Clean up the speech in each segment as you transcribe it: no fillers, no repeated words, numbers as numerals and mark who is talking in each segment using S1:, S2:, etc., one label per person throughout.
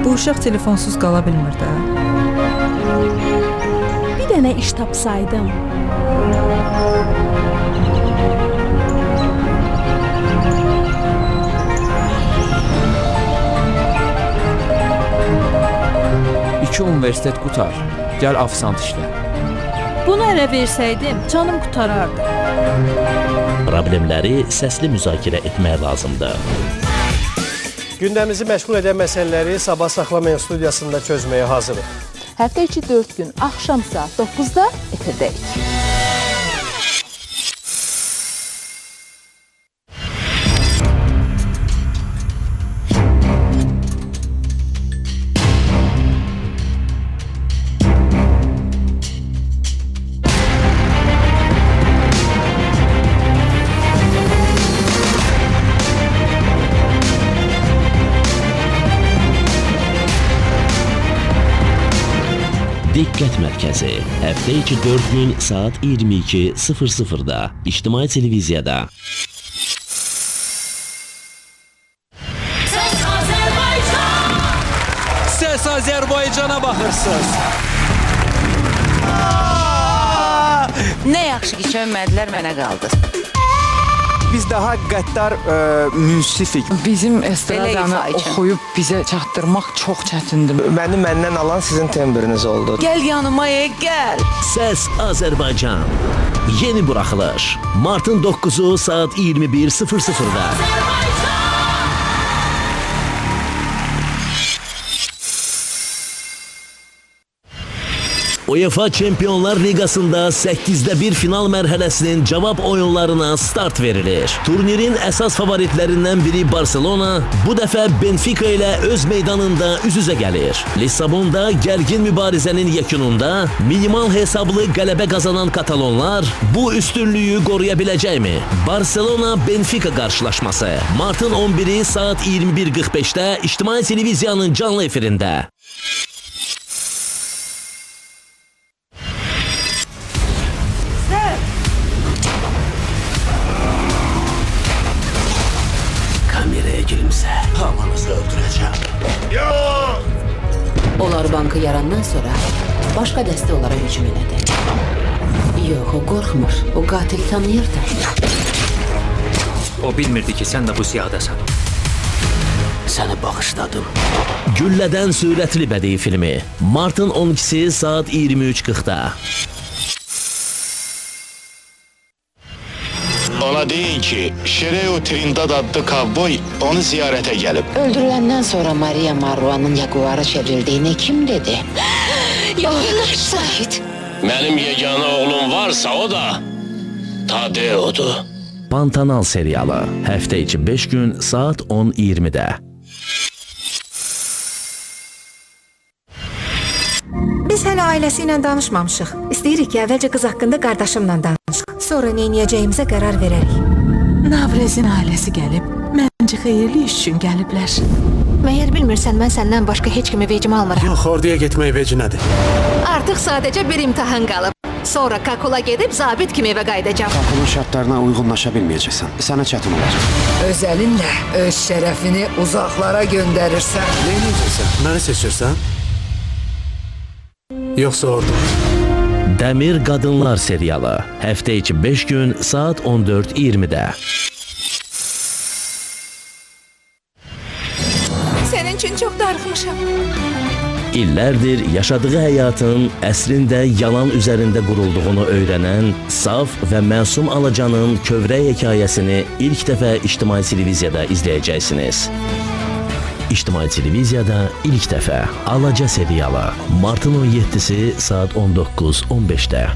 S1: Bu uşaq telefonsuz qala bilmir də.
S2: Bir dənə iş tapsaydım.
S3: İki universitet qutar, gəl afisant işlə.
S2: Bunu ərə versəydim, canım qutarardı.
S4: Problemləri səsli müzakirə etmək lazımdır.
S5: Gündəmizi məşğul edən məsələləri Sabah Saxlamayan studiyasında çözməyə hazırıq.
S2: Həftə içi 4 gün axşam saat 9-da efirdəyik.
S4: Diqqət mərkəzi həftə içi 4 gün saat 22:00-da İctimai Televiziyada.
S3: Səs Azərbaycana baxırsınız.
S6: Nə yaxşı ki, çönmədilər, mənə qaldı.
S7: Biz daha qəddar münsifik.
S8: Bizim estradanı oxuyub bizə çatdırmaq çox çətindir.
S5: Məni məndən alan sizin tembriniz oldu.
S6: Gəl yanıma, gəl.
S4: Səs Azərbaycan. Yeni buraxılış. Martın 9-u saat 21:00-da. UEFA Çempionlar Liqasında 8'də 1 final mərhələsinin cavab oyunlarına start verilir. Turnirin əsas favoritlərindən biri Barcelona bu dəfə Benfica ilə öz meydanında üz-üzə gəlir. Lissabonda gərgin mübarizənin yekununda minimal hesablı qələbə qazanan Katalonlar bu üstünlüyü qoruya biləcəkmi? Barcelona-Benfica qarşılaşması martın 11-i saat 21:45-də İctimai Televiziyanın canlı efirində. Hamanızı öldüreceğim.
S9: Onlar bankı yarandan sonra başka dəstə onlara hücum elədi. Yox, o qorxmur. O qatil tanıyırdı.
S3: O bilmirdi ki, sən də bu siyahdasan.
S4: Səni bağışladım. Güllədən sürətli bədii filmi martın 12-si saat 23:40-da.
S10: Ona deyin ki, Şereo Trindad adlı kovboy onu ziyarete gelip.
S9: Öldürüləndən sonra Maria Marruanın Jaguar'a çevrildiyini kim dedi? Yalanlar Sait.
S10: Benim yegane oğlum varsa o da Tadeo'du.
S4: Pantanal serialı həftə içi 5 gün saat 10:20-də.
S11: Biz hələ ailəsi ilə danışmamışıq. İstəyirik ki, əvvəlcə qız haqqında qardaşımla danışıq. Sonra nə edəcəyimizə qərar verərik.
S6: Navrezin ailəsi gəlib, məncə xeyirli iş üçün gəliblər.
S11: Məyər bilmirsən, mən səndən başqa heç kimi vecimə almıram.
S5: Yox, orduya getmək veci nədir?
S11: Artıq sadəcə bir imtahan qalıb. Sonra Kakula gedib zabit kimi evə qayıdacağam.
S7: Kakulun şartlarına uyğunlaşa bilməyəcəksən. Sənə çətin olacaq.
S8: Öz əlinlə öz şərəfini uzaqlara göndərirsən.
S5: Nə edəcəksən? Məni seçirsən? Yoxsa ordu?
S4: Dəmir Qadınlar serialı həftə içi 5 gün saat 14:20-də.
S11: Sənin üçün çox darıxmışam.
S4: İllərdir yaşadığı həyatın əslində yalan üzərində qurulduğunu öyrənən saf və məsum Alacanın kövrək hekayəsini ilk dəfə İctimai Televiziyada izləyəcəksiniz. İctimai Televiziyada ilk dəfə Alaca serialı martın 17-si saat 19:15-də.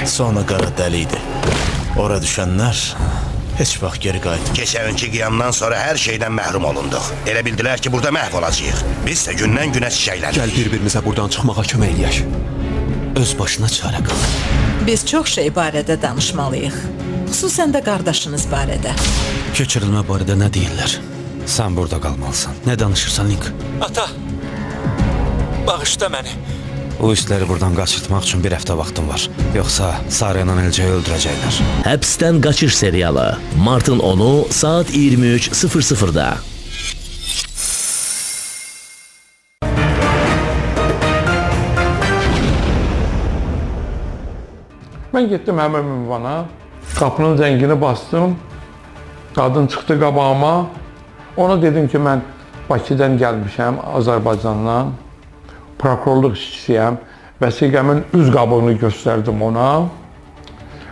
S10: Sonra qara dəliydi. Ora düşənlər heç vaxt geri qayıtmır.
S12: Keçənki qiyamdan sonra hər şeydən məhrum olunduq. Elə bildilər ki, burada məhv olacağıq. Biz də gündən günə çiçəklədik.
S7: Gəl bir-birimizə buradan çıxmağa kömək eləyək.
S10: Öz başına çarə qalır.
S6: Biz çox şey barədə danışmalıyıq. Xüsusən də qardaşınız barədə.
S10: Köçürülmə barədə nə deyirlər? Sən burada qalmalısan. Nə danışırsan, Link?
S3: Ata, bağışla məni.
S7: O işləri buradan qaçırtmaq üçün bir həftə vaxtım var. Yoxsa Sarı ilə Elcəyi öldürəcəklər.
S4: Həbsdən qaçış serialı martın 10-u saat 23:00-da.
S13: Mən getdim həmin ünvana, qapının zəngini bastım, qadın çıxdı qabağıma. Ona dedim ki, mən Bakıdan gəlmişəm, Azərbaycandan, prokurorluq işçisiyəm. Vəsiqəmin üz qabığını göstərdim ona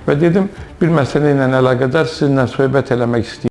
S13: və dedim, bir məsələ ilə əlaqədar sizinlə söhbət eləmək istəyirəm.